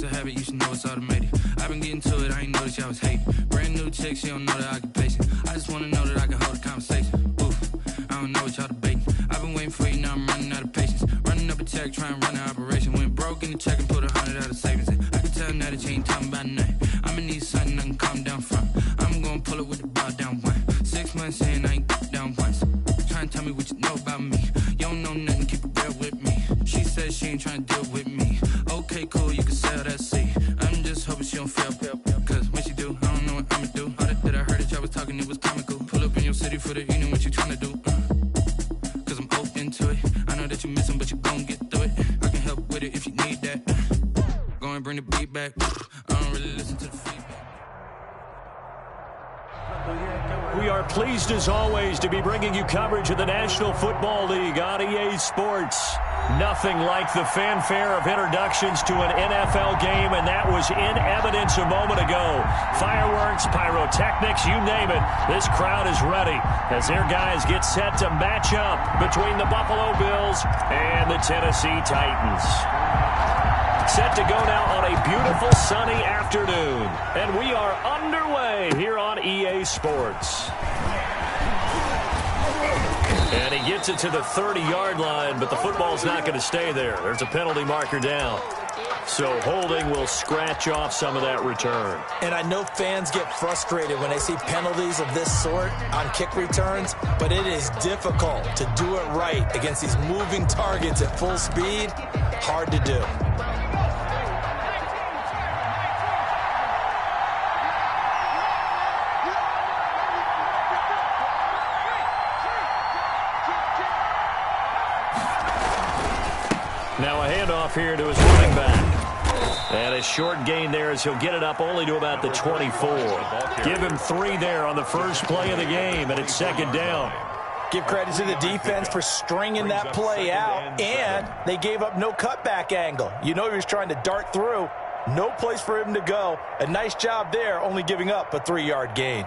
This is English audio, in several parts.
it's a habit, you should know it's automated. I've been getting to it, I ain't noticed y'all was hating. Brand new chick, she don't know the occupation. I just wanna know that I can hold a conversation. Oof, I don't know what y'all debating. I've been waiting for you, now I'm running out of patience. Running up a check, trying to run an operation. Went broke in the check and put 100 out of savings in. I can tell now that you ain't talking about nothing. I'ma need something I can calm down from. I'm gonna pull it with the bar down one. 6 months in, I ain't down once. Trying to tell me what you know about me. You don't know nothing, keep it real with me. She said she ain't trying to deal with me. Okay, cool, you can sell that seat. I'm just hoping she don't fail. Cause when she do, I don't know what I'ma do. All that I heard that y'all was talking, it was comical. Pull up in your city for the evening, what you trying to do? Cause I'm open to it. I know that you missing, but you gon' get through it. I can help with it if you need that. Go and bring the beat back. I don't really listen to the feedback. We are pleased as always to be bringing you coverage of the National Football League on EA Sports. Nothing like the fanfare of introductions to an NFL game, and that was in evidence a moment ago. Fireworks, pyrotechnics, you name it. This crowd is ready as their guys get set to match up between the Buffalo Bills and the Tennessee Titans. Set to go now on a beautiful sunny afternoon, and we are underway here on EA Sports. And he gets it to the 30-yard line, but the football's not going to stay there. There's a penalty marker down. So holding will scratch off some of that return. And I know fans get frustrated when they see penalties of this sort on kick returns, but it is difficult to do it right against these moving targets at full speed. Hard to do. Now a handoff here to his running back. And a short gain there as he'll get it up only to about the 24. Give him 3 there on the first play of the game, and it's second down. Give credit to the defense for stringing that play out, and they gave up no cutback angle. You know he was trying to dart through. No place for him to go. A nice job there, only giving up a 3-yard gain.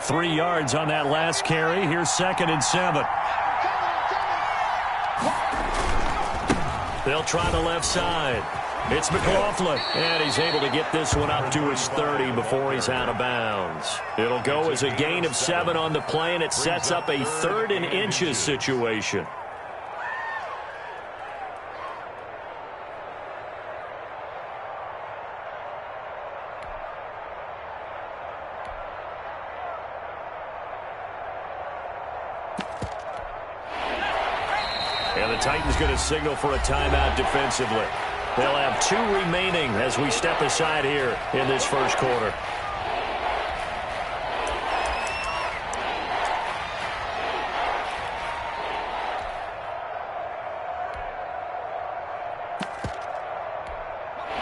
Three yards on that last carry. Here's 2nd and 7. They'll try the left side. It's McLaughlin, and he's able to get this one up to his 30 before he's out of bounds. It'll go as a gain of 7 on the play, and it sets up a 3rd and inches situation. And the Titans going to signal for a timeout defensively. They'll have 2 remaining as we step aside here in this first quarter.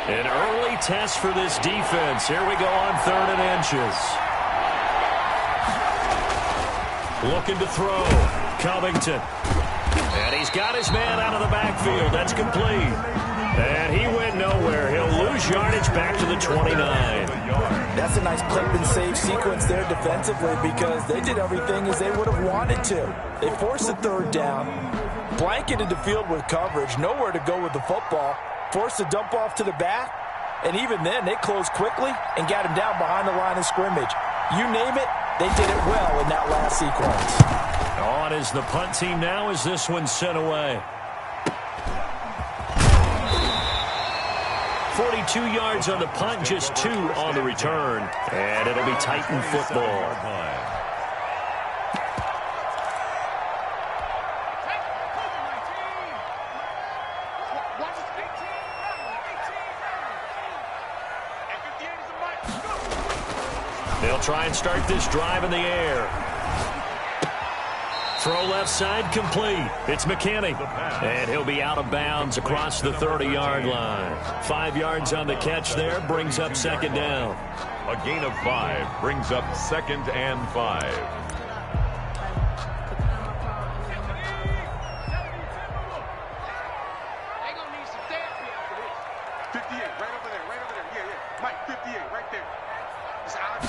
An early test for this defense. Here we go on 3rd and inches. Looking to throw. Covington. And he's got his man out of the backfield. That's complete. And he went nowhere. He'll lose yardage back to the 29. That's a nice clip and save sequence there defensively because they did everything as they would have wanted to. They forced the 3rd down, blanketed the field with coverage, nowhere to go with the football, forced the dump off to the back, and even then they closed quickly and got him down behind the line of scrimmage. You name it, they did it well in that last sequence. On is the punt team now as this one's sent away. 42 yards on the punt, just 2 on the return. And it'll be Titan football. They'll try and start this drive in the air. Throw left side complete. It's McKinney. And he'll be out of bounds across the 30-yard line. 5 yards on the catch there. Brings up 2nd down. A gain of 5 brings up 2nd and 5. Right over there. Yeah. Mike, 58, right there. It's out.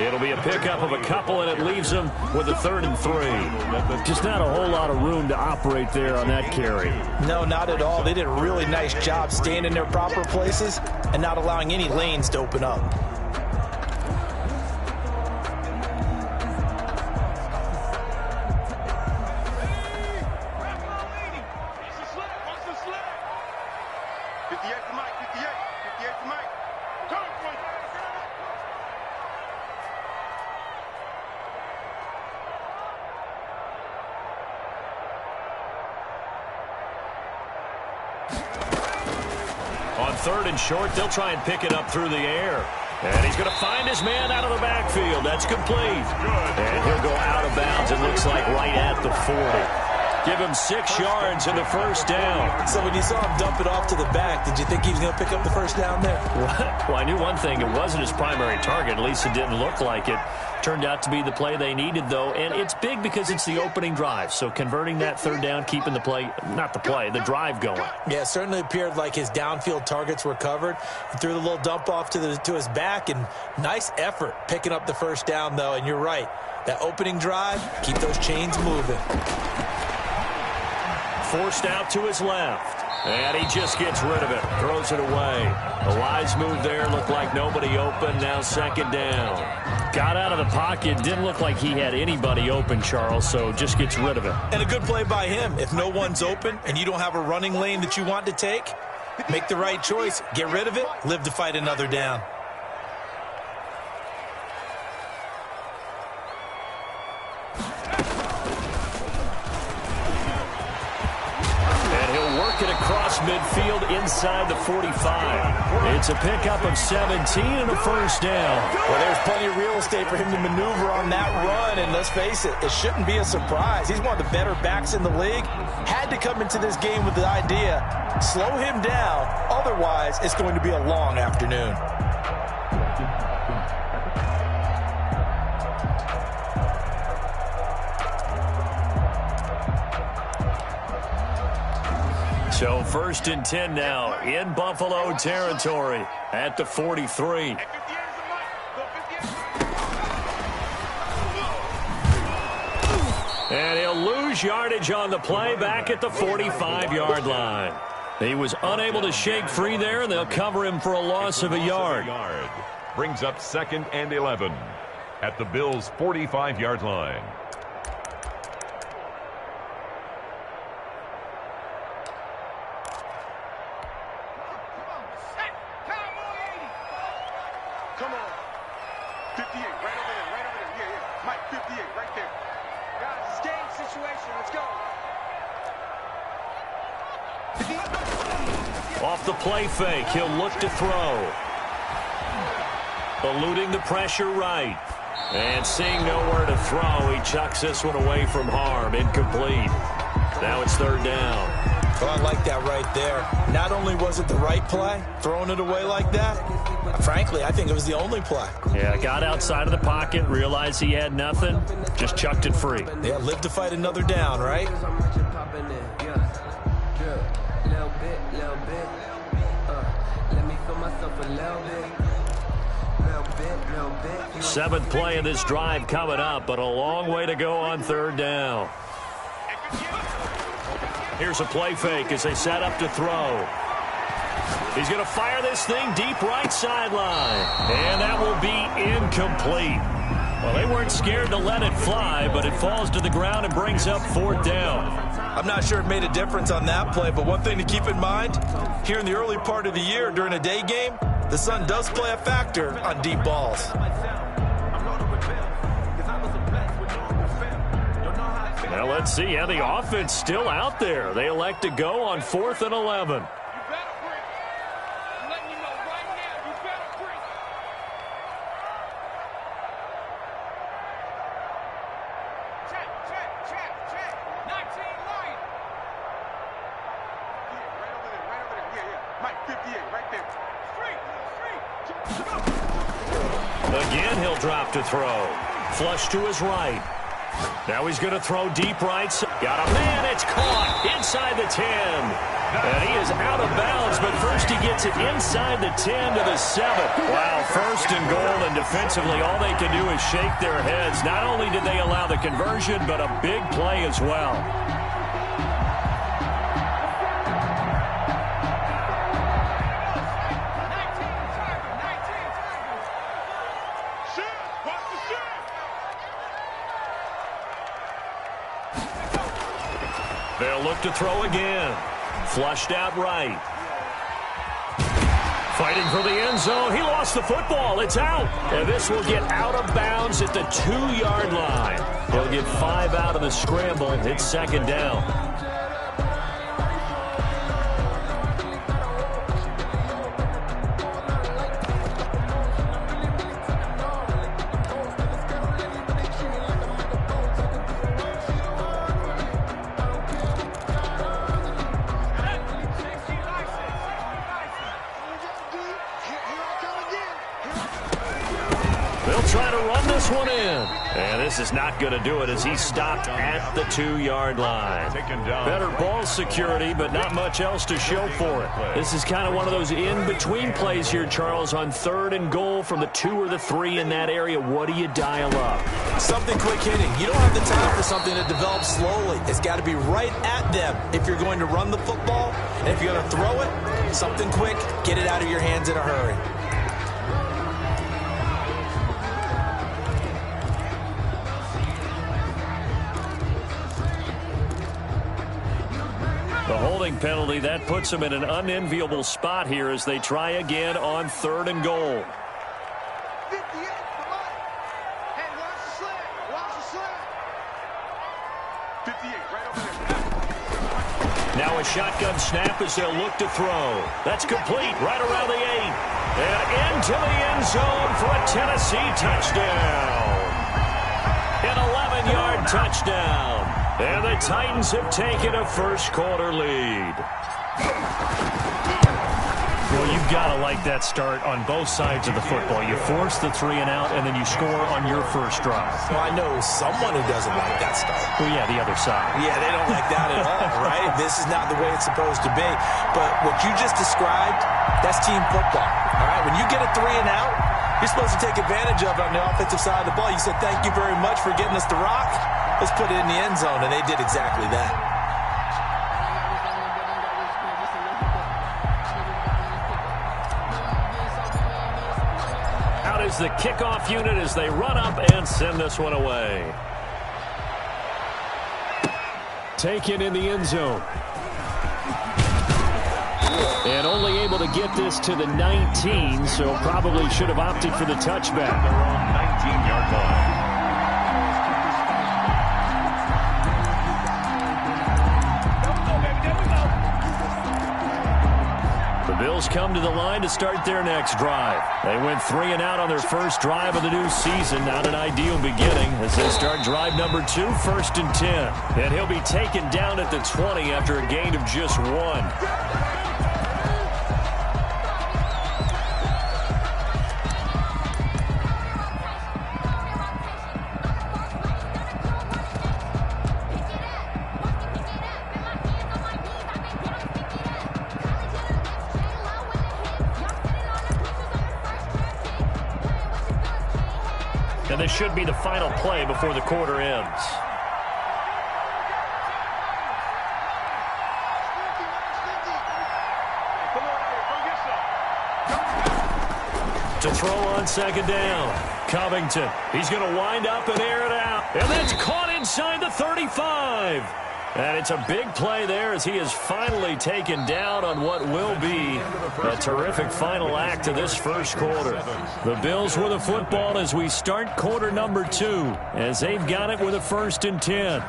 It'll be a pickup of a couple, and it leaves them with a 3rd and 3. Just not a whole lot of room to operate there on that carry. No, not at all. They did a really nice job staying in their proper places and not allowing any lanes to open up. On 3rd and short, they'll try and pick it up through the air. And he's going to find his man out of the backfield. That's complete. And he'll go out of bounds, it looks like, right at the 40. Give him 6 yards in the first down. So when you saw him dump it off to the back, did you think he was going to pick up the first down there? Well, I knew one thing. It wasn't his primary target. At least it didn't look like it. Turned out to be the play they needed, though. And it's big because it's the opening drive. So converting that 3rd down, keeping the play, not the play, the drive going. Yeah, it certainly appeared like his downfield targets were covered. He threw the little dump off to his back, and nice effort picking up the first down, though. And you're right. That opening drive, keep those chains moving. Forced out to his left. And he just gets rid of it. Throws it away. A wise move there. Looked like nobody open. Now 2nd down. Got out of the pocket. Didn't look like he had anybody open, Charles, so just gets rid of it. And a good play by him. If no one's open and you don't have a running lane that you want to take, make the right choice. Get rid of it. Live to fight another down. It across midfield inside the 45. It's a pickup of 17 and a first down. Well, there's plenty of real estate for him to maneuver on that run, and let's face it, it shouldn't be a surprise. He's one of the better backs in the league. Had to come into this game with the idea, slow him down, otherwise it's going to be a long afternoon. So 1st and 10 now in Buffalo territory at the 43. And he'll lose yardage on the play back at the 45-yard line. He was unable to shake free there, and they'll cover him for a loss of a yard. Brings up 2nd and 11 at the Bills' 45-yard line. Off the play fake, he'll look to throw. Eluding the pressure right. And seeing nowhere to throw, he chucks this one away from harm. Incomplete. Now it's 3rd down. Oh, I like that right there. Not only was it the right play, throwing it away like that, frankly, I think it was the only play. Yeah, got outside of the pocket, realized he had nothing, just chucked it free. Yeah, live to fight another down, right? Seventh play of this drive coming up, but a long way to go on 3rd down. Here's a play fake as they set up to throw. He's going to fire this thing deep right sideline. And that will be incomplete. Well, they weren't scared to let it fly, but it falls to the ground and brings up 4th down. I'm not sure it made a difference on that play, but one thing to keep in mind, here in the early part of the year during a day game, the sun does play a factor on deep balls. Now let's see. Yeah, the offense still out there. They elect to go on 4th and 11. Again, he'll drop to throw. Flush to his right. Now he's going to throw deep right. Got a man. It's caught inside the 10. And he is out of bounds, but first he gets it inside the 10 to the 7. Wow, first and goal, and defensively all they can do is shake their heads. Not only did they allow the conversion, but a big play as well. They'll look to throw again. Flushed out right. Fighting for the end zone. He lost the football. It's out. And this will get out of bounds at the 2-yard line. He'll get 5 out of the scramble. It's second down. Try to run this one in. And this is not going to do it as he stopped at the 2-yard line. Better ball security, but not much else to show for it. This is kind of one of those in-between plays here, Charles, on 3rd and goal from the 2 or the 3 in that area. What do you dial up? Something quick hitting. You don't have the time for something that develops slowly. It's got to be right at them if you're going to run the football. And if you're going to throw it, something quick, get it out of your hands in a hurry. The holding penalty, that puts them in an unenviable spot here as they try again on 3rd and goal. 58, come on. Hey, watch the slant. Watch the slant. 58, right over there. Now a shotgun snap as they'll look to throw. That's complete right around the 8. And into the end zone for a Tennessee touchdown. An 11-yard touchdown. And the Titans have taken a first-quarter lead. Well, you've got to like that start on both sides of the football. You force the 3 and out, and then you score on your first drive. Well, I know someone who doesn't like that start. Well, yeah, the other side. Yeah, they don't like that at all, right? This is not the way it's supposed to be. But what you just described, that's team football, all right? When you get a 3 and out, you're supposed to take advantage of it on the offensive side of the ball. You said, thank you very much for getting us the rock. Let's put it in the end zone, and they did exactly that. Out is the kickoff unit as they run up and send this one away. Taken in the end zone. And only able to get this to the 19, so probably should have opted for the touchback. They're on 19-yard line. Bills come to the line to start their next drive. They went 3 and out on their first drive of the new season. Not an ideal beginning as they start drive number 2, 1st and 10. And he'll be taken down at the 20 after a gain of just 1. And this should be the final play before the quarter ends. To throw on second down. Covington. He's going to wind up and air it out. And that's caught inside the 35. And it's a big play there as he is finally taken down on what will be a terrific final act of this first quarter. The Bills with the football as we start quarter number 2, as they've got it with a 1st and 10.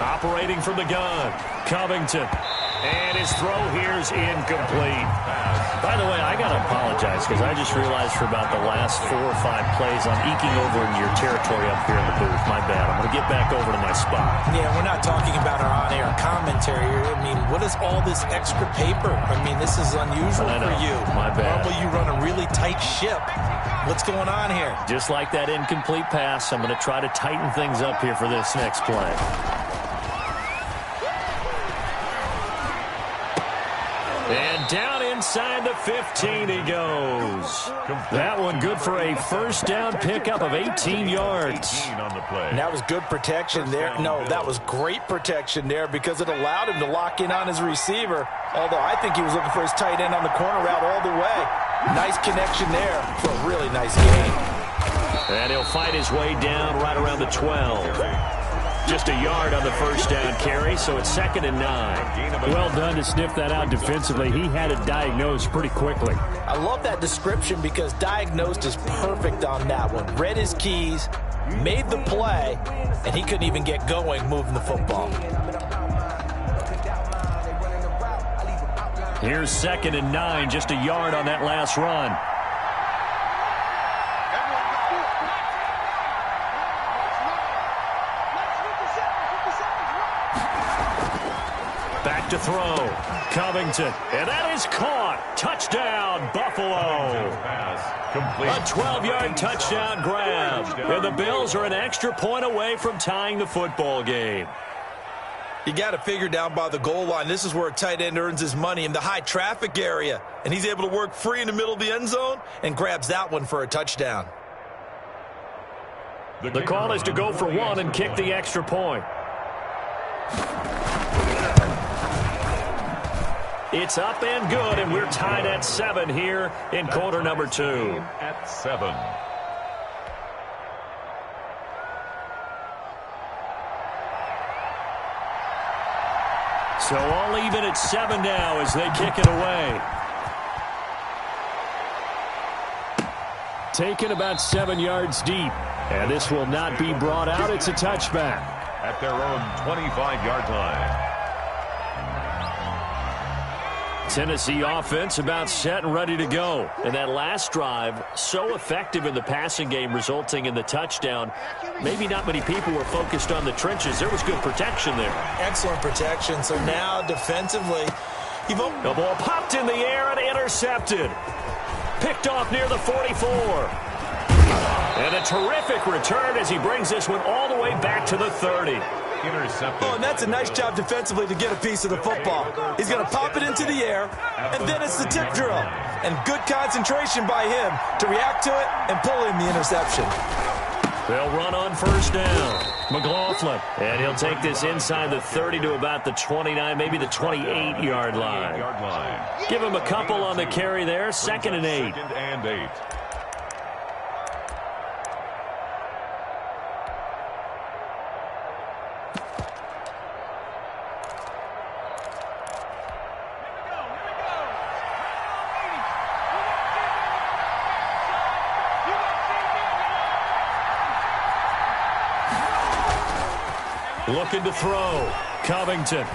Operating from the gun, Covington. And his throw here's incomplete. By the way, I got to apologize because I just realized for about the last 4 or 5 plays I'm eking over into your territory up here in the booth. My bad. I'm going to get back over to my spot. Yeah, we're not talking about our on-air commentary. I mean, what is all this extra paper? I mean, this is unusual for you. My bad. Normally you run a really tight ship. What's going on here? Just like that incomplete pass, I'm going to try to tighten things up here for this next play. And down inside the 15 he goes. That one good for a first down pickup of 18 yards. And that was good protection there. No, that was great protection there because it allowed him to lock in on his receiver. Although I think he was looking for his tight end on the corner route all the way. Nice connection there for a really nice game. And he'll fight his way down right around the 12. Just a yard on the first down carry, so it's 2nd and 9. Well done to sniff that out defensively. He had it diagnosed pretty quickly. I love that description because diagnosed is perfect on that one. Read his keys, made the play, and he couldn't even get going moving the football. Here's 2nd and 9, just a yard on that last run. Back to throw. Covington. And that is caught. Touchdown, Buffalo. A 12-yard touchdown grab. And the Bills are an extra point away from tying the football game. You got to figure down by the goal line. This is where a tight end earns his money in the high traffic area. And he's able to work free in the middle of the end zone and grabs that one for a touchdown. The call is to go for one and kick the extra point. It's up and good, and we're tied at 7 here in quarter number 2. At 7. So all even at 7 now as they kick it away. Taken about 7 yards deep. And this will not be brought out. It's a touchback. At their own 25-yard line. Tennessee offense about set and ready to go. And that last drive, so effective in the passing game, resulting in the touchdown. Maybe not many people were focused on the trenches. There was good protection there. Excellent protection. So now defensively, the ball popped in the air and intercepted. Picked off near the 44. And a terrific return as he brings this one all the way back to the 30. Intercepted. Oh, and that's a nice job defensively to get a piece of the football. He's going to pop it into the air, and then it's the tip drill. And good concentration by him to react to it and pull in the interception. They'll run on first down. McLaughlin. And he'll take this inside the 30 to about the 29, maybe the 28-yard line. Give him a couple on the carry there. 2nd and 8. 2nd and 8. Looking to throw. Covington.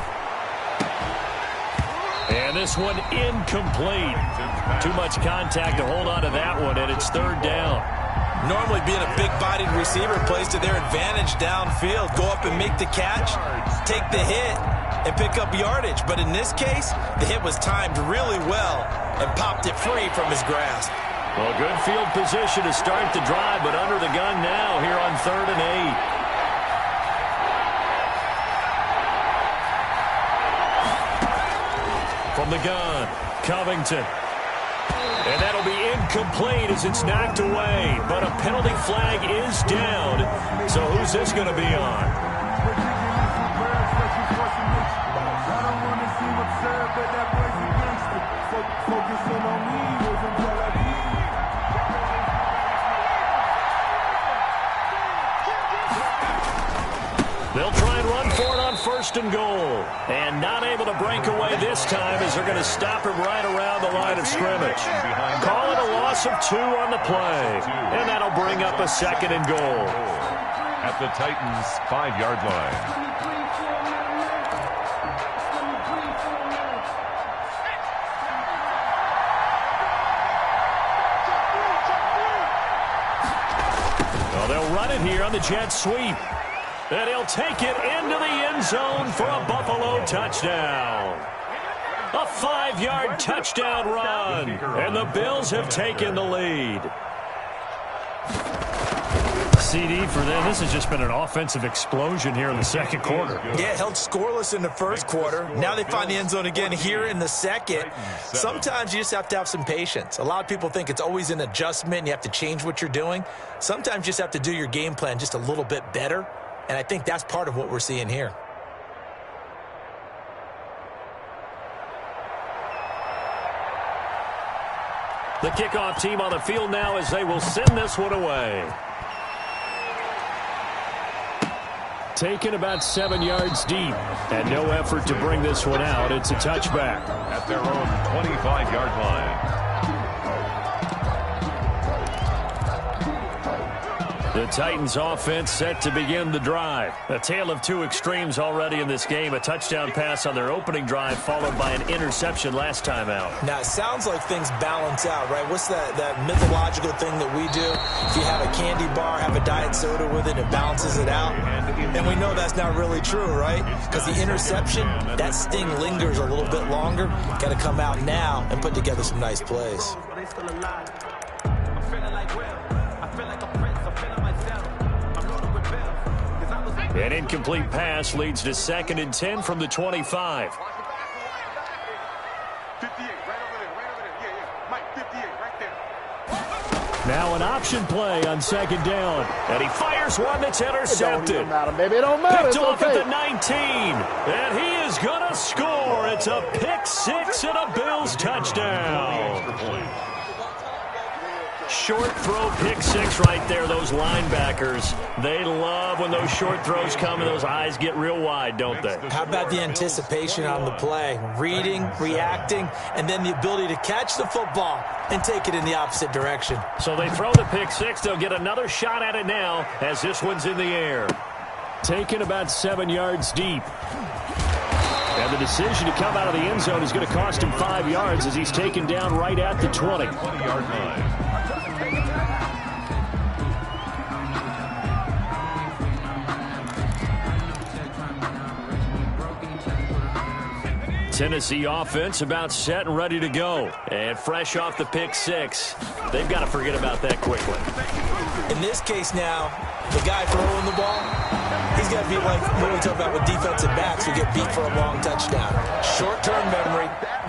And this one incomplete. Too much contact to hold on to that one, and it's 3rd down. Normally being a big-bodied receiver plays to their advantage downfield. Go up and make the catch, take the hit, and pick up yardage. But in this case, the hit was timed really well and popped it free from his grasp. Well, good field position to start the drive, but under the gun now here on 3rd and 8. From the gun, Covington. And that'll be incomplete as it's knocked away. But a penalty flag is down. So who's this going to be on? They'll try and run for it on 1st and goal. And not able to break away this time as they're going to stop him right around the line of scrimmage. Call it a loss of 2 on the play. And that'll bring up a 2nd and goal. At the Titans' 5-yard line. They'll run it here on the jet sweep. And he'll take it into the end zone for a Buffalo touchdown. A 5-yard touchdown run. And the Bills have taken the lead. CD for them. This has just been an offensive explosion here in the second quarter. Yeah, held scoreless in the first quarter. Now they find the end zone again here in the second. Sometimes you just have to have some patience. A lot of people think it's always an adjustment. You have to change what you're doing. Sometimes you just have to do your game plan just a little bit better. And I think that's part of what we're seeing here. The kickoff team on the field now as they will send this one away. Taken about 7 yards deep. And no effort to bring this one out. It's a touchback. At their own 25-yard line. The Titans offense set to begin the drive. A tale of two extremes already in this game. A touchdown pass on their opening drive followed by an interception last time out. Now, it sounds like things balance out, right? What's that mythological thing that we do? If you have a candy bar, have a diet soda with it, it balances it out. And we know that's not really true, right? Because the interception, that sting lingers a little bit longer. Got to come out now and put together some nice plays. An incomplete pass leads to 2nd and 10 from the 25. 58, right over there. Yeah. Mike, 58, right there. Now an option play on 2nd down. And he fires one that's intercepted. It don't matter, baby. It don't matter. Picked it's off okay. at the 19. And he is going to score. It's a pick six and a Bills touchdown. Short throw pick six right there. Those linebackers, they love when those short throws come and those eyes get real wide, don't they? How about the anticipation on the play? Reading, reacting, and then the ability to catch the football and take it in the opposite direction. So they throw the pick six. They'll get another shot at it now as this one's in the air. Taken about 7 yards deep. And the decision to come out of the end zone is going to cost him 5 yards as he's taken down right at the 20. 20-yard line. Tennessee offense about set and ready to go. And fresh off the pick six, they've got to forget about that quickly. In this case now, the guy throwing the ball, he's got to be like what we talk about with defensive backs who get beat for a long touchdown. Short-term memory,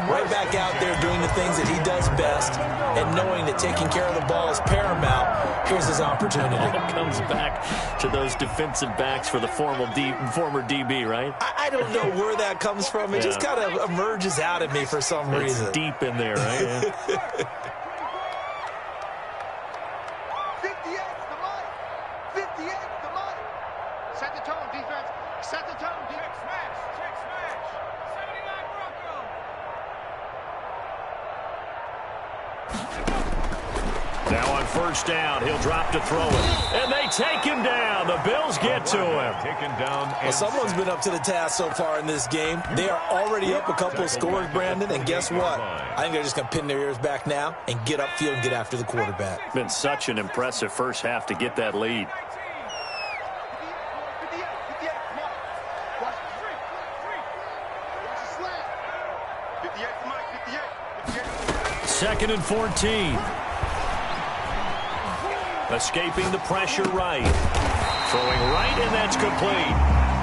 right back out there doing the things that he does best, and knowing that taking care of the ball is paramount. Here's his opportunity. It comes back to those defensive backs for the former DB, right? I don't know where that comes from. It just kind of emerges out of me for some reason. It's deep in there, right? 58 to Mike. 58 to Mike. Set the tone, defense. Set the tone, defense. Check smash. 79 Broncos. Now on first down, he'll drop to throw it. And they take him down. The Bills get to him. Taken down. Well, someone's been up to the task so far in this game. They are already up a couple of scores, Brandon, and guess what? I think they're just going to pin their ears back now and get upfield and get after the quarterback. Been such an impressive first half to get that lead. 58, come on. Watch the three. Watch the slant. 58 to Mike, 58. 2nd and 14. Escaping the pressure right. Throwing right, and that's complete.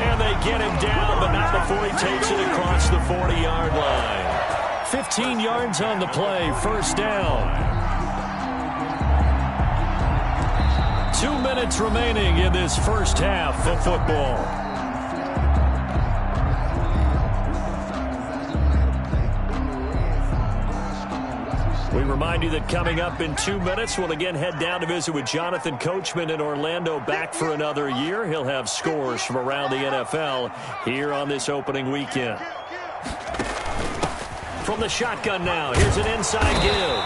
And they get him down, but not before he takes it across the 40-yard line. 15 yards on the play, first down. 2 minutes remaining in this first half of football. We remind you that coming up in 2 minutes, we'll again head down to visit with Jonathan Coachman in Orlando, back for another year. He'll have scores from around the NFL here on this opening weekend. From the shotgun now, here's an inside give.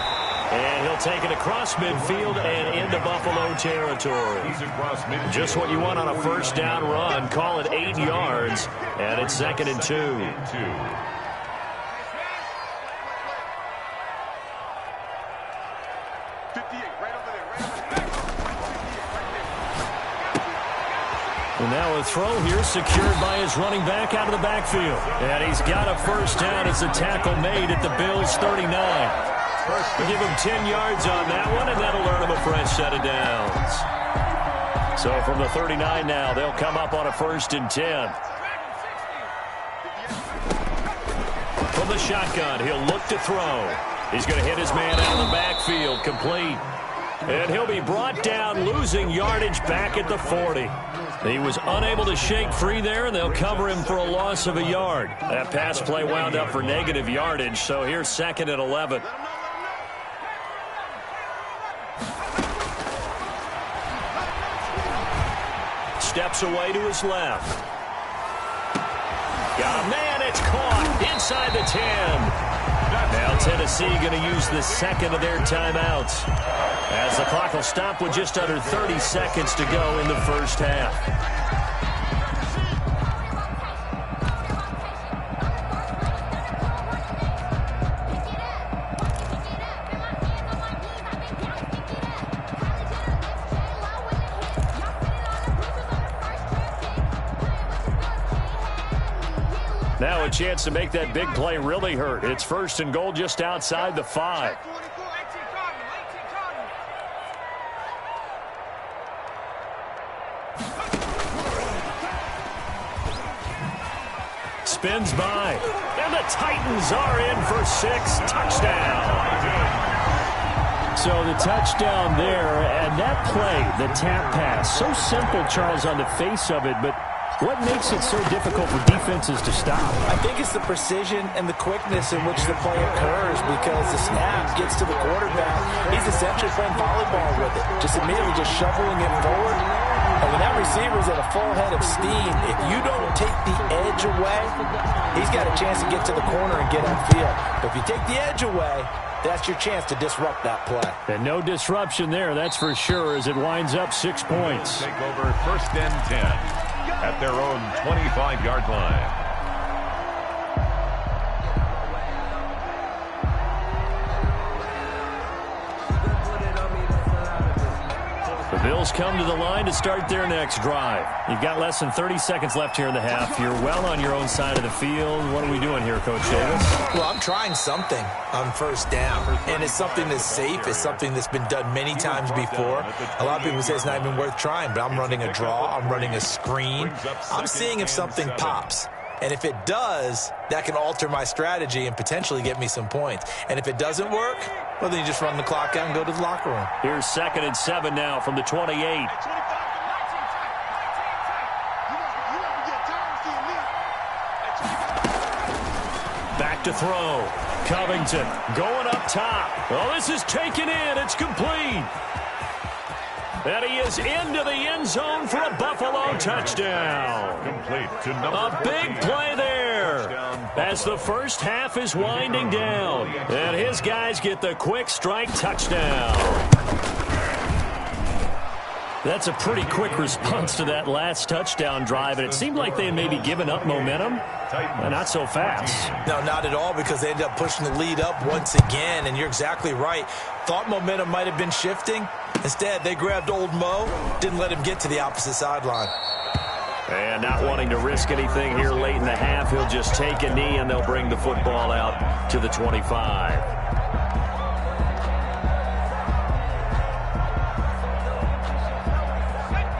And he'll take it across midfield and into Buffalo territory. Just what you want on a first down run. Call it 8 yards, and it's 2nd and 2. And now a throw here secured by his running back out of the backfield. And he's got a first down as the tackle made at the Bills' 39. We'll give him 10 yards on that one, and that'll earn him a fresh set of downs. So from the 39 now, they'll come up on a 1st and 10. From the shotgun, he'll look to throw. He's going to hit his man out of the backfield, complete. And he'll be brought down, losing yardage back at the 40. He was unable to shake free there, and they'll cover him for a loss of a yard. That pass play wound up for negative yardage, so here's 2nd and 11. Steps away to his left. Got a man, it's caught inside the 10. Now Tennessee going to use the 2nd of their timeouts, as the clock will stop with just under 30 seconds to go in the first half. Now a chance to make that big play really hurt. It's 1st and goal just outside the 5. Spins by, and the Titans are in for 6. Touchdown. So the touchdown there, and that play, the tap pass, so simple, Charles, on the face of it, but what makes it so difficult for defenses to stop? I think it's the precision and the quickness in which the play occurs, because the snap gets to the quarterback. He's essentially playing volleyball with it, just immediately just shoveling it forward. And when that receiver's at a full head of steam, if you don't take the edge away, he's got a chance to get to the corner and get upfield. But if you take the edge away, that's your chance to disrupt that play. And no disruption there, that's for sure, as it winds up 6 points. Take over 1st and 10. At their own 25-yard line. The Bills come to the line to start their next drive. You've got less than 30 seconds left here in the half. You're well on your own side of the field. What are we doing here, Coach Davis? Well, I'm trying something on 1st down, and it's something that's safe. It's something that's been done many times before. A lot of people say it's not even worth trying, but I'm running a draw. I'm running a screen. I'm seeing if something pops. And if it does, that can alter my strategy and potentially get me some points. And if it doesn't work, well, then you just run the clock out and go to the locker room. Here's 2nd and 7 now from the 28. Back to throw. Covington going up top. Oh, this is taken in. It's complete. And he is into the end zone for a Buffalo touchdown. Complete to number a big play there as the first half is winding down. And his guys get the quick strike touchdown. That's a pretty quick response to that last touchdown drive, and it seemed like they had maybe given up momentum. Not so fast. No, not at all, because they ended up pushing the lead up once again, and you're exactly right. Thought momentum might have been shifting. Instead, they grabbed old Mo, didn't let him get to the opposite sideline. And not wanting to risk anything here late in the half, he'll just take a knee, and they'll bring the football out to the 25.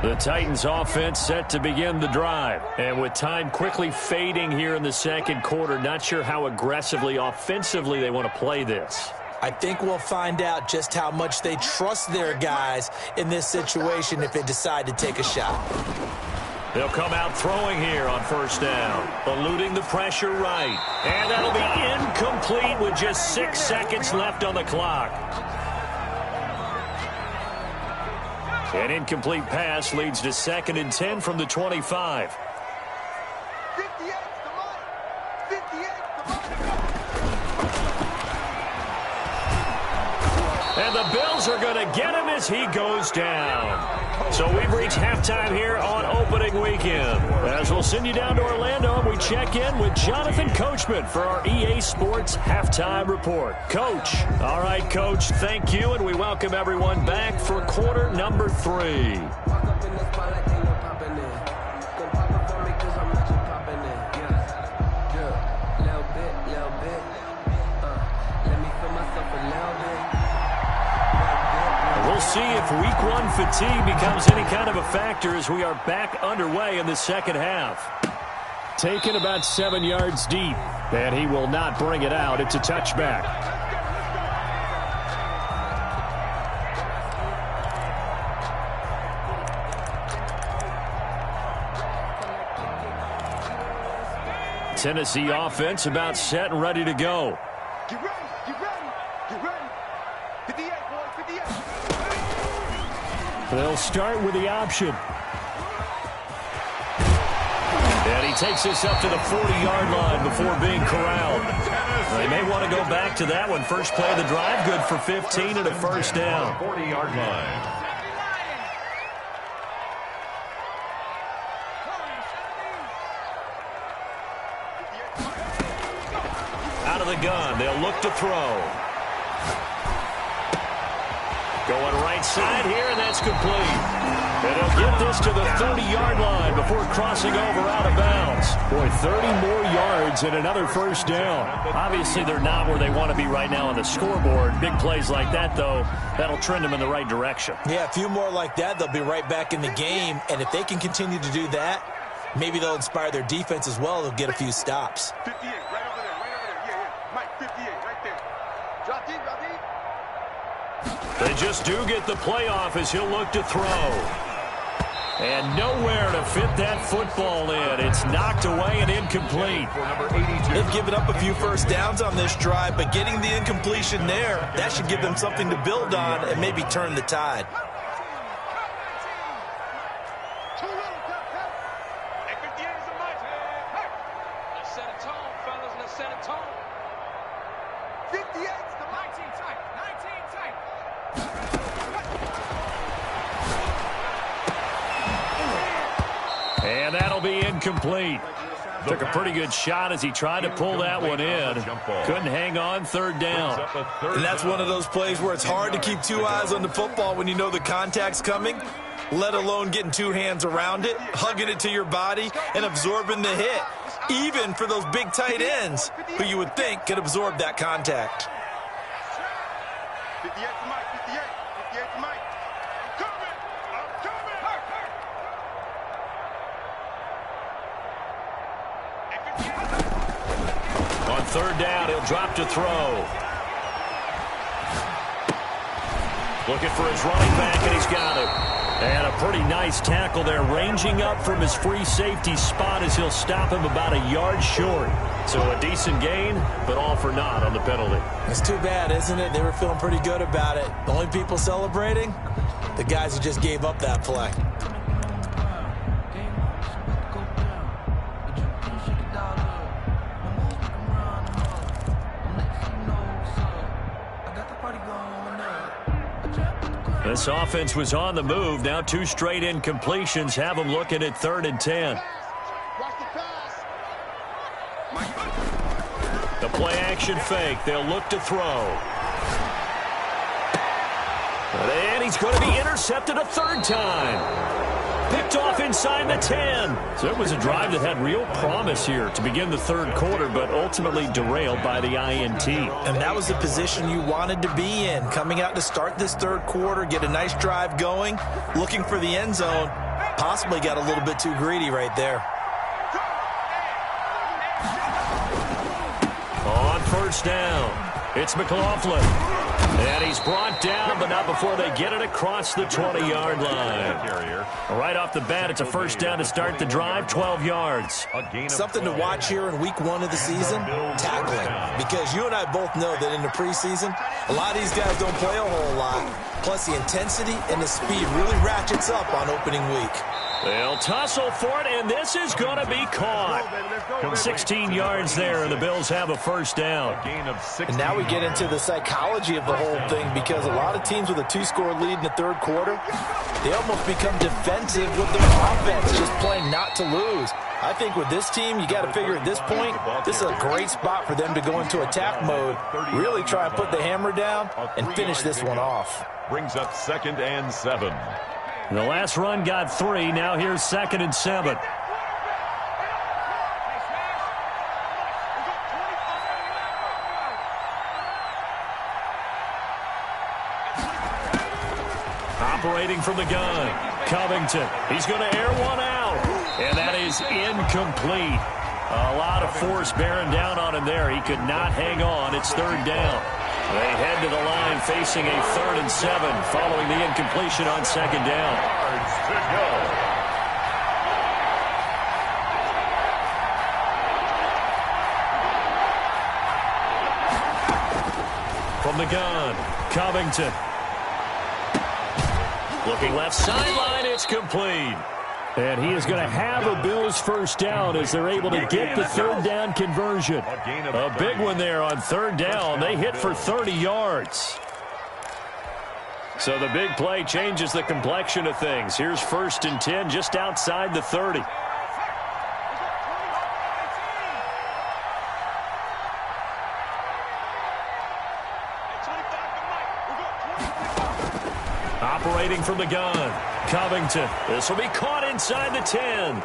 The Titans offense set to begin the drive. And with time quickly fading here in the 2nd quarter, not sure how aggressively, offensively they want to play this. I think we'll find out just how much they trust their guys in this situation if they decide to take a shot. They'll come out throwing here on 1st down, eluding the pressure right. And that'll be incomplete with just 6 seconds left on the clock. An incomplete pass leads to 2nd and 10 from the 25. 58, the line. 58, the line. And the Bills are going to get him as he goes down. So we've reached halftime here on opening weekend. As we'll send you down to Orlando, and we check in with Jonathan Coachman for our EA Sports Halftime Report. Coach. All right, Coach, thank you, and we welcome everyone back for quarter number 3. see if week one fatigue becomes any kind of a factor as we are back underway in the second half. Taken about 7 yards deep, and he will not bring it out. It's a touchback. Tennessee offense about set and ready to go. Get ready, get ready, get ready. 58, boys, 58. They'll start with the option. And he takes this up to the 40-yard line before being corralled. They may want to go back to that one. First play of the drive, good for 15 and a first down. 40-yard line. Out of the gun, they'll look to throw. Going right side here, and that's complete. And he'll get this to the 30-yard line before crossing over out of bounds. Boy, 30 more yards and another first down. Obviously, they're not where they want to be right now on the scoreboard. Big plays like that, though, that'll trend them in the right direction. Yeah, a few more like that, they'll be right back in the game. And if they can continue to do that, maybe they'll inspire their defense as well. They'll get a few stops. 58, right over there, right over there. Yeah, yeah. Mike, 58, right there. Drop deep, drop deep. They just do get the playoff as he'll look to throw. And nowhere to fit that football in. It's knocked away and incomplete. For number 82. They've given up a few first downs on this drive, but getting the incompletion there, that should give them something to build on and maybe turn the tide. Too little, cut. Hey, 58 is a mic. Hey. Let's set a tone, fellas. Let's set a tone. 58's the 19 tight. 19 tight. And that'll be incomplete. Took a pretty good shot as he tried to pull that one in. Couldn't hang on, third down. And that's one of those plays where it's hard to keep two eyes on the football when you know the contact's coming, let alone getting two hands around it, hugging it to your body, and absorbing the hit, even for those big tight ends who you would think could absorb that contact. 58 to Mike, 58. 58 to Mike. I'm coming. On third down, he'll drop to throw. Looking for his running back, and he's got it. And a pretty nice tackle there, ranging up from his free safety spot as he'll stop him about a yard short. So a decent gain, but all for naught on the penalty. It's too bad, isn't it? They were feeling pretty good about it. The only people celebrating, the guys who just gave up that play. This offense was on the move. Now two straight incompletions have them looking at 3rd and 10. The play action fake. They'll look to throw. And he's going to be intercepted a third time. Picked off inside the 10. So it was a drive that had real promise here to begin the third quarter, but ultimately derailed by the INT. And that was the position you wanted to be in. Coming out to start this third quarter, get a nice drive going, looking for the end zone. Possibly got a little bit too greedy right there. On first down, it's McLaughlin. And he's brought down, but not before they get it across the 20-yard line. Right off the bat, it's a first down to start the drive, 12 yards. Something to watch here in week 1 of the season, tackling. Because you and I both know that in the preseason, a lot of these guys don't play a whole lot. Plus, the intensity and the speed really ratchets up on opening week. They'll tussle for it, and this is going to be caught. 16 yards there, and the Bills have a first down. And now we get into the psychology of the whole thing, because a lot of teams with a 2-score lead in the third quarter, they almost become defensive with their offense, just playing not to lose. I think with this team, you got to figure at this point, this is a great spot for them to go into attack mode, really try and put the hammer down and finish this one off. Brings up 2nd and 7. The last run got 3. Now here's 2nd and 7. Operating from the gun, Covington. He's going to air one out, and that is incomplete. A lot of force bearing down on him there. He could not hang on. It's third down. They head to the line facing a 3rd and 7 following the incompletion on second down. Yards to go. From the gun, Covington. Looking left sideline, it's complete. And he is going to have a Bills first down as they're able to get the third down conversion. A big one there on third down. They hit for 30 yards. So the big play changes the complexion of things. Here's 1st and 10 just outside the 30. Operating from the gun, Covington. This will be caught inside the 10.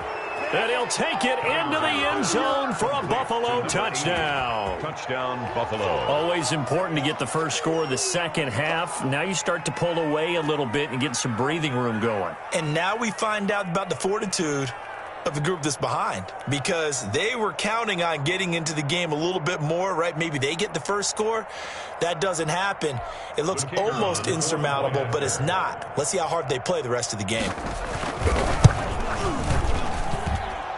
And he'll take it into the end zone for a Buffalo touchdown. Touchdown, Buffalo. Always important to get the first score of the second half. Now you start to pull away a little bit and get some breathing room going. And now we find out about the fortitude of the group that's behind, because they were counting on getting into the game a little bit more, right? Maybe they get the first score. That doesn't happen. It looks almost insurmountable, but it's not. Let's see how hard they play the rest of the game.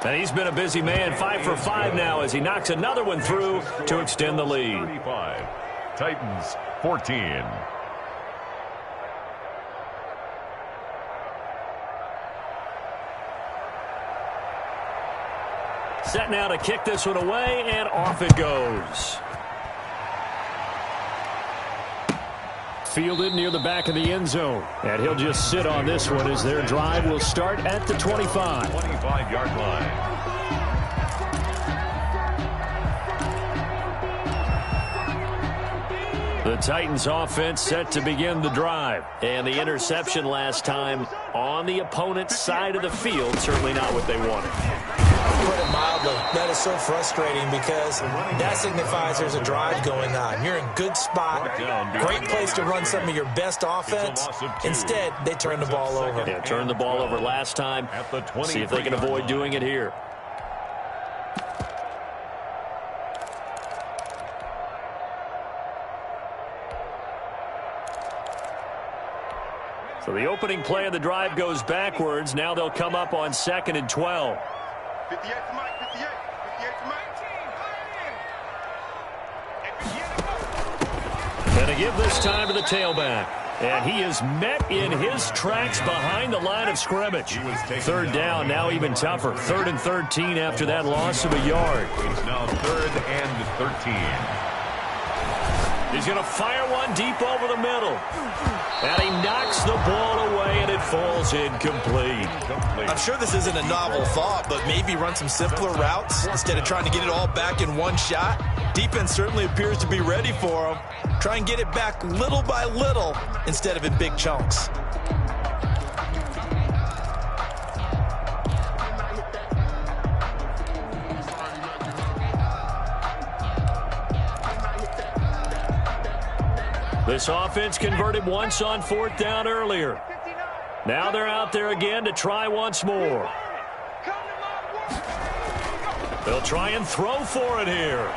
And he's been a busy man, 5 for 5 now as he knocks another one through to extend the lead. 35. Titans 14. Set now to kick this one away, and off it goes. Fielded near the back of the end zone. And he'll just sit on this one as their drive will start at the 25. 25-yard line. The Titans offense set to begin the drive. And the interception last time on the opponent's side of the field, certainly not what they wanted. Put it mildly, that is so frustrating because that signifies there's a drive going on. You're in good spot, great place to run some of your best offense. Instead, they turn the ball over. Yeah, turned the ball over last time. See if they can avoid doing it here. So the opening play of the drive goes backwards. Now they'll come up on 2nd and 12. 58 to Mike, 58 to Mike. And to give this time to the tailback. And he is met in his tracks behind the line of scrimmage. Third down, now even tougher. 3rd and 13 after that loss of a yard. It's now 3rd and 13. He's going to fire one deep over the middle. And he knocks the ball away, and it falls incomplete. I'm sure this isn't a novel thought, but maybe run some simpler routes instead of trying to get it all back in one shot. Defense certainly appears to be ready for him. Try and get it back little by little instead of in big chunks. This offense converted once on 4th down earlier. Now they're out there again to try once more. They'll try and throw for it here.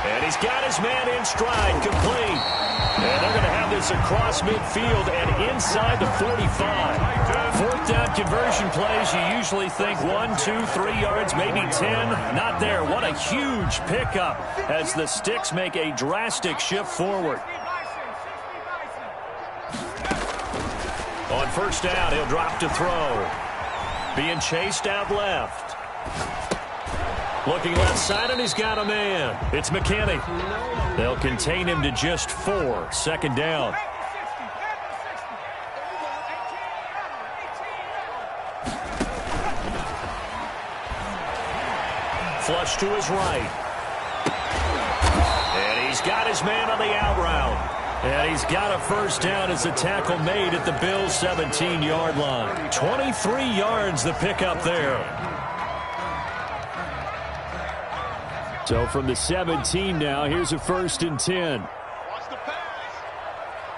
And he's got his man in stride, complete. And they're going to have this across midfield and inside the 45. 4th down conversion plays, you usually think 1, 2, 3 yards, maybe 10. Not there. What a huge pickup as the Sticks make a drastic shift forward. On 1st down, he'll drop to throw. Being chased out left. Looking left side, and he's got a man. It's McKinney. They'll contain him to just 4. 2nd down. Flush to his right. And he's got his man on the out route. And he's got a first down as the tackle made at the Bills' 17-yard line. 23 yards the pickup there. So from the 17 now, here's a 1st and 10. Watch the pass.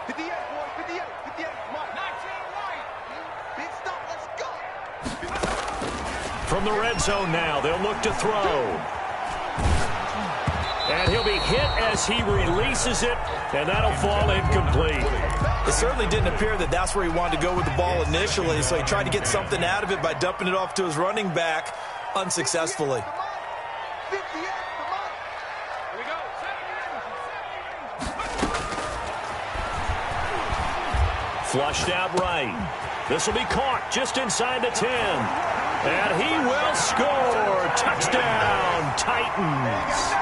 58, boy. 58. 58. Come on. 19 right. Big stop. Let's go. From the red zone now, they'll look to throw. And he'll be hit as he releases it, and that'll fall incomplete. It certainly didn't appear that that's where he wanted to go with the ball initially, so he tried to get something out of it by dumping it off to his running back unsuccessfully. 58. Come on. Here we go. 70. Flushed out right. This will be caught just inside the 10. And he will score. Touchdown, Titans.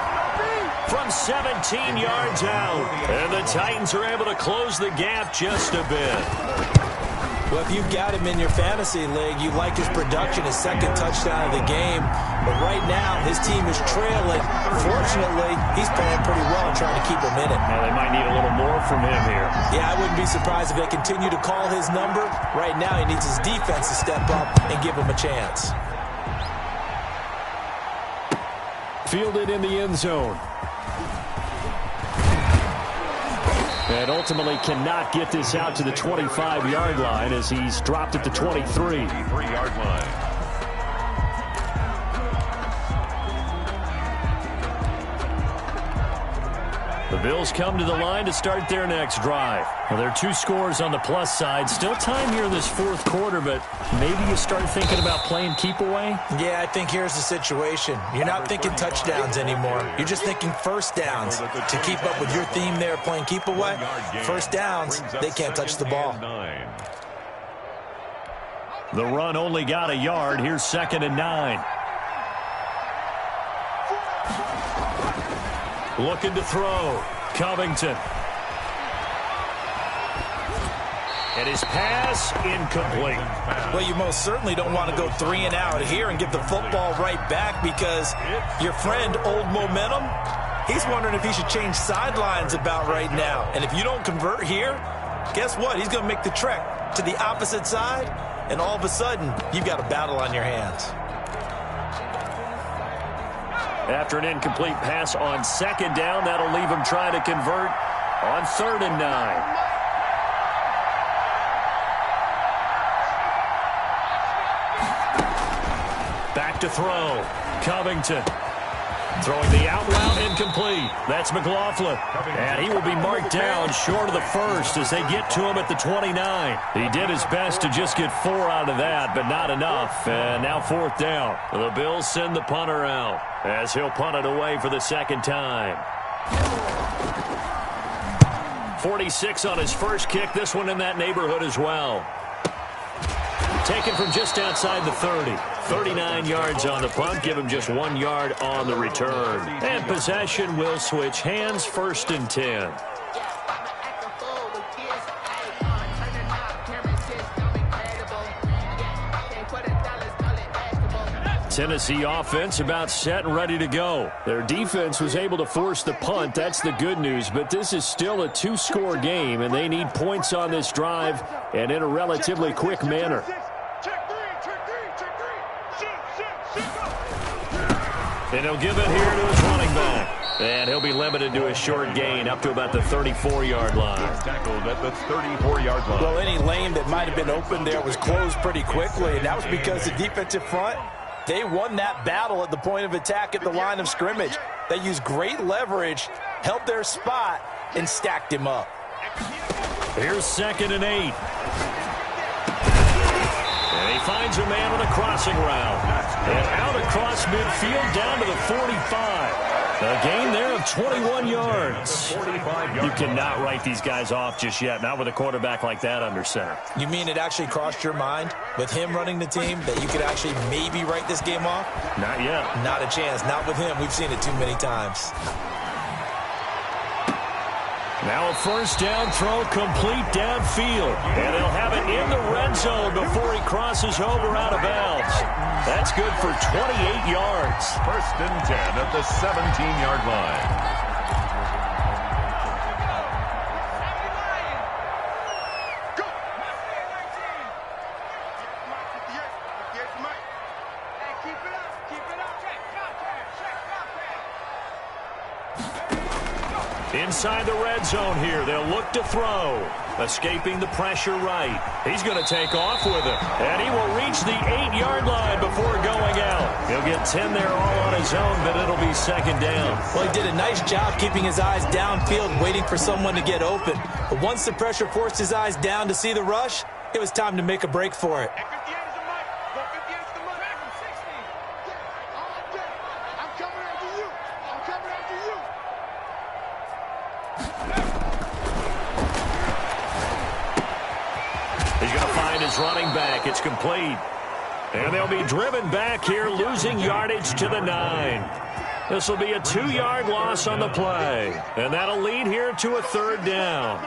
From 17 yards out. And the Titans are able to close the gap just a bit. Well, if you've got him in your fantasy league, you like his production, his second touchdown of the game. But right now, his team is trailing. Fortunately, he's playing pretty well and trying to keep him in it. Now, they might need a little more from him here. Yeah, I wouldn't be surprised if they continue to call his number. Right now, he needs his defense to step up and give him a chance. Fielded in the end zone. And ultimately cannot get this out to the 25-yard line as he's dropped at the 23. 3-yard line. The Bills come to the line to start their next drive. Well, there are 2 scores on the plus side. Still time here in this 4th quarter, but maybe you start thinking about playing keep away? Yeah, I think here's the situation. You're not thinking touchdowns anymore. You're just thinking first downs. To keep up with your theme there, playing keep away, first downs, they can't touch the ball. The run only got a yard. Here's 2nd and 9. Looking to throw. Covington. And his pass incomplete. Well, you most certainly don't want to go 3 and out here and give the football right back because your friend, Old Momentum, he's wondering if he should change sidelines about right now. And if you don't convert here, guess what? He's going to make the trek to the opposite side, and all of a sudden, you've got a battle on your hands. After an incomplete pass on 2nd down, that'll leave him trying to convert on 3rd and 9. Back to throw. Covington. Throwing the out route incomplete. That's McLaughlin. And he will be marked down short of the 1st as they get to him at the 29. He did his best to just get 4 out of that, but not enough. And now 4th down. The Bills send the punter out as he'll punt it away for the 2nd time. 46 on his first kick. This one in that neighborhood as well. Taken from just outside the 30. 39 yards on the punt. Give him just 1 yard on the return. And possession will switch hands. 1st and 10. Tennessee offense about set and ready to go. Their defense was able to force the punt. That's the good news. But this is still a 2-score game, and they need points on this drive and in a relatively quick manner. And he'll give it here to his running back. And he'll be limited to a short gain up to about the 34-yard line. Tackled at the 34-yard line. Well, any lane that might have been open there was closed pretty quickly, and that was because the defensive front, they won that battle at the point of attack at the line of scrimmage. They used great leverage, held their spot, and stacked him up. Here's 2nd and 8. And he finds a man on a crossing route. And out across midfield down to the 45. A gain there of 21 yards. You cannot write these guys off just yet, not with a quarterback like that under center. You mean it actually crossed your mind with him running the team that you could actually maybe write this game off? Not yet. Not a chance. Not with him. We've seen it too many times. Now a 1st down throw complete downfield. And he'll have it in the red zone before he crosses over out of bounds. That's good for 28 yards. 1st and 10 at the 17-yard line. inside the red zone here. They'll look to throw. Escaping the pressure right. He's going to take off with it. And he will reach the 8-yard line before going out. He'll get 10 there all on his own, but it'll be second down. Well, he did a nice job keeping his eyes downfield, waiting for someone to get open. But once the pressure forced his eyes down to see the rush, it was time to make a break for it. Running back. It's complete. And they'll be driven back here, losing yardage to the 9. This will be a 2-yard loss on the play. And that'll lead here to a third down.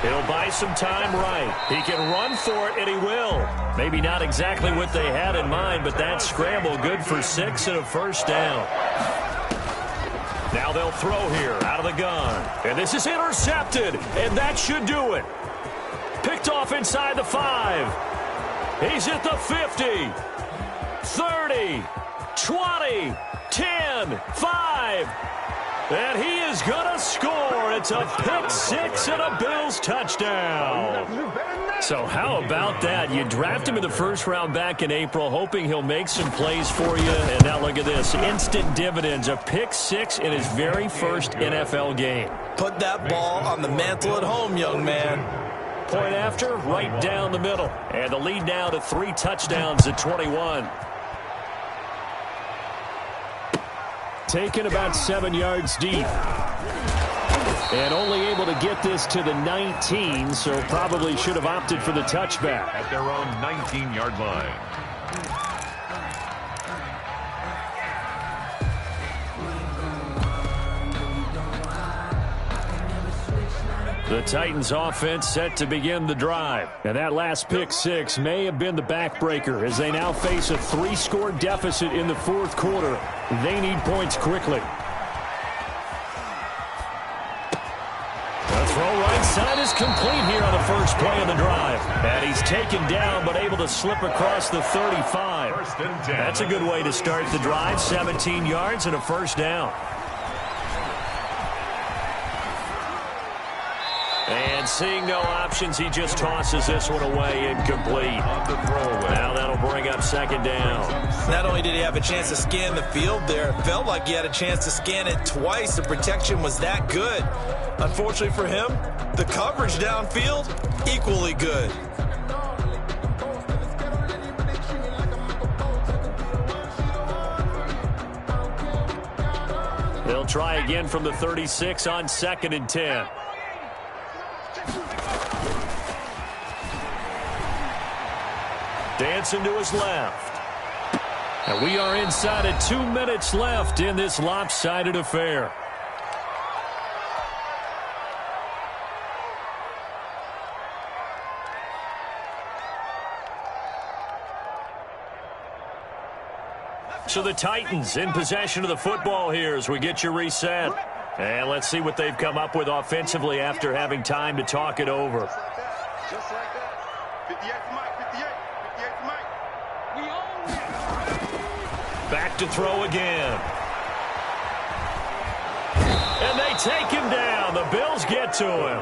He'll buy some time right. He can run for it, and he will. Maybe not exactly what they had in mind, but that scramble good for 6 and a first down. Now they'll throw here out of the gun. And this is intercepted. And that should do it. Picked off inside the 5. He's at the 50. 30. 20. 10. 5. And he is going to score. It's a pick 6 and a Bills touchdown. So how about that? You draft him in the first round back in April, hoping he'll make some plays for you. And now look at this. Instant dividends. A pick 6 in his very first NFL game. Put that ball on the mantle at home, young man. Point after, right down the middle. And the lead now to 3 touchdowns at 21. Taken about 7 yards deep. And only able to get this to the 19, so probably should have opted for the touchback. At their own 19-yard line. The Titans offense set to begin the drive. And that last pick 6 may have been the backbreaker as they now face a 3-score deficit in the fourth quarter. They need points quickly. The throw right side is complete here on the first play of the drive. And he's taken down but able to slip across the 35. That's a good way to start the drive. 17 yards and a first down. And seeing no options, he just tosses this one away incomplete. Now that'll bring up second down. Not only did he have a chance to scan the field there, it felt like he had a chance to scan it twice. The protection was that good. Unfortunately for him, the coverage downfield, equally good. They'll try again from the 36 on 2nd and 10. Dancing to his left. And we are inside of 2 minutes left in this lopsided affair. So the Titans in possession of the football here as we get you reset. And let's see what they've come up with offensively after having time to talk it over. Just like that. 58 to Mike, 58. 58 to Mike. We own it. Back to throw again. And they take him down. The Bills get to him.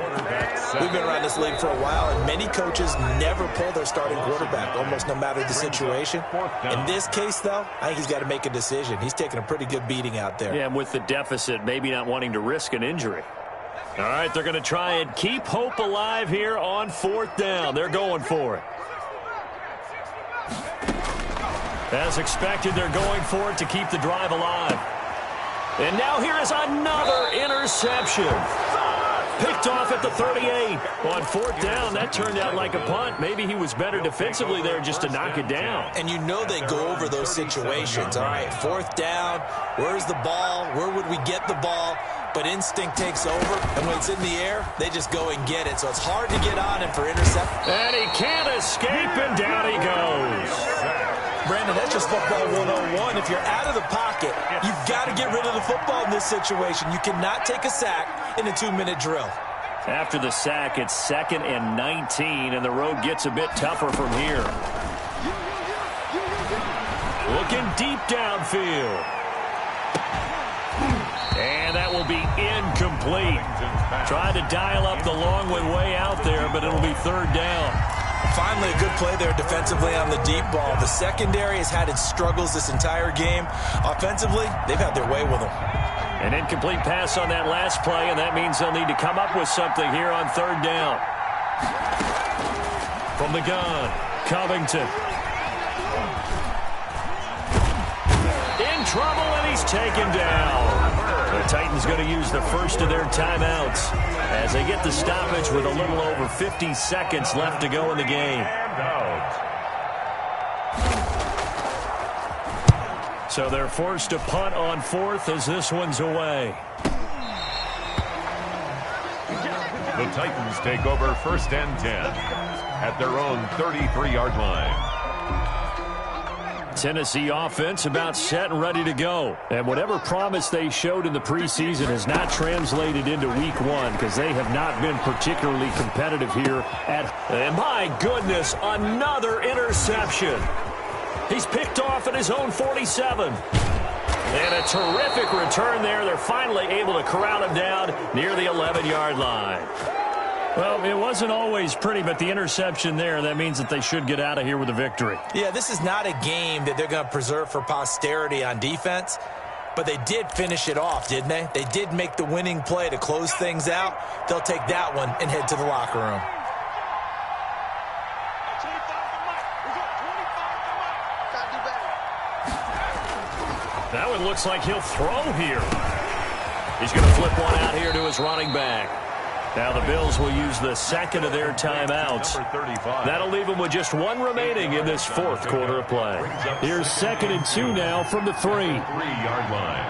We've been around this league for a while, and many coaches never pull their starting quarterback, almost no matter the situation. In this case, though, I think he's got to make a decision. He's taking a pretty good beating out there. Yeah, and with the deficit, maybe not wanting to risk an injury. All right, they're going to try and keep hope alive here on 4th down. They're going for it. As expected, they're going for it to keep the drive alive. And now here is another interception. Picked off at the 38. On 4th down, that turned out like a punt. Maybe he was better defensively there just to knock it down. And you know they go over those situations. All right, 4th down, where's the ball? Where would we get the ball? But instinct takes over, and when it's in the air, they just go and get it. So it's hard to get on him for intercept. And he can't escape, and down he goes. Brandon, that's just football 101. If you're out of the pocket, you've got to get rid of the football in this situation. You cannot take a sack in a 2-minute drill. After the sack, it's 2nd and 19, and the road gets a bit tougher from here. looking deep downfield. And that will be incomplete. Tried to dial up the long way out there, but it'll be third down. Finally, a good play there defensively on the deep ball. The secondary has had its struggles this entire game. Offensively, they've had their way with them. An incomplete pass on that last play, and that means they'll need to come up with something here on third down. From the gun, Covington. In trouble, and he's taken down. The Titans going to use the first of their timeouts as they get the stoppage with a little over 50 seconds left to go in the game. So they're forced to punt on fourth as this one's away. The Titans take over first and 10 at their own 33-yard line. Tennessee offense about set and ready to go. And whatever promise they showed in the preseason has not translated into week one because they have not been particularly competitive here and my goodness, another interception. He's picked off at his own 47. And a terrific return there. They're finally able to corral him down near the 11-yard line. Well, it wasn't always pretty, but the interception there, that means that they should get out of here with a victory. Yeah, this is not a game that they're going to preserve for posterity on defense, but they did finish it off, didn't they? They did make the winning play to close things out. They'll take that one and head to the locker room. That one looks like he'll throw here. He's going to flip one out here to his running back. Now the Bills will use the second of their timeouts. That'll leave them with just one remaining in this fourth quarter of play. Here's 2nd and 2 now from the 3-yard line.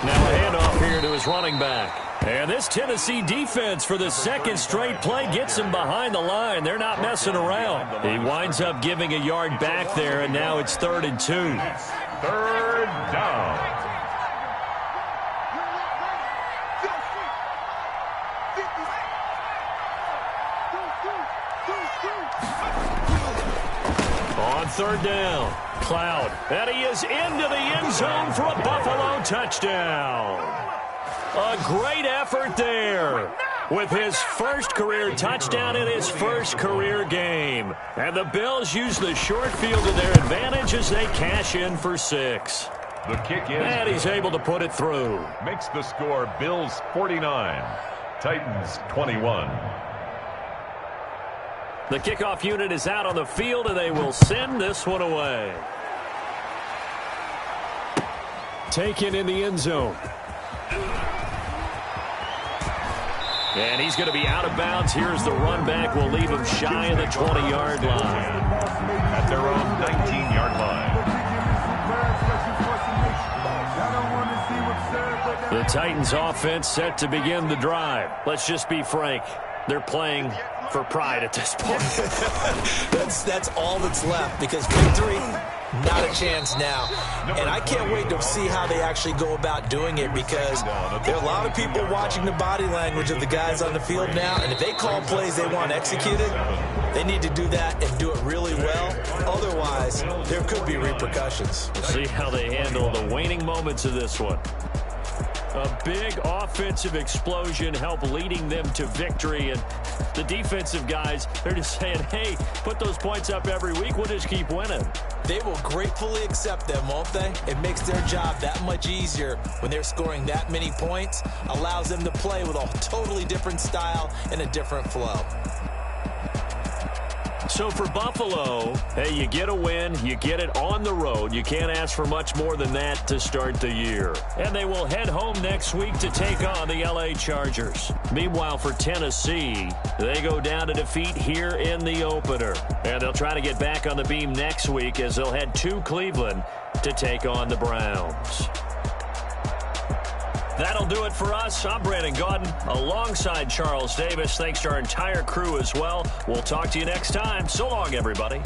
Now a handoff here to his running back. And this Tennessee defense for the second straight play gets him behind the line. They're not messing around. He winds up giving a yard back there, and now it's 3rd and 2. Third down. On third down, Cloud. And he is into the end zone for a Buffalo touchdown. A great effort there with his first career touchdown in his first career game. And the Bills use the short field to their advantage as they cash in for 6. The kick is. And he's able to put it through. Makes the score Bills 49, Titans 21. The kickoff unit is out on the field, and they will send this one away. Taken in the end zone. And he's going to be out of bounds. Here's the run back. Will leave him shy of the 20-yard line. At their own 19-yard line. The Titans offense set to begin the drive. Let's just be frank. They're playing for pride at this point. That's all that's left because victory, not a chance now. And I can't wait to see how they actually go about doing it because there are a lot of people watching the body language of the guys on the field now, and if they call plays they want executed, they need to do that and do it really well. Otherwise, there could be repercussions. We'll see how they handle the waning moments of this one. A big offensive explosion help leading them to victory. And the defensive guys, they're just saying, hey, put those points up every week. We'll just keep winning. They will gratefully accept them, won't they? It makes their job that much easier when they're scoring that many points. Allows them to play with a totally different style and a different flow. So for Buffalo, hey, you get a win, you get it on the road. You can't ask for much more than that to start the year. And they will head home next week to take on the LA Chargers. Meanwhile, for Tennessee, they go down to defeat here in the opener. And they'll try to get back on the beam next week as they'll head to Cleveland to take on the Browns. That'll do it for us. I'm Brandon Gaudin alongside Charles Davis. Thanks to our entire crew as well. We'll talk to you next time. So long, everybody.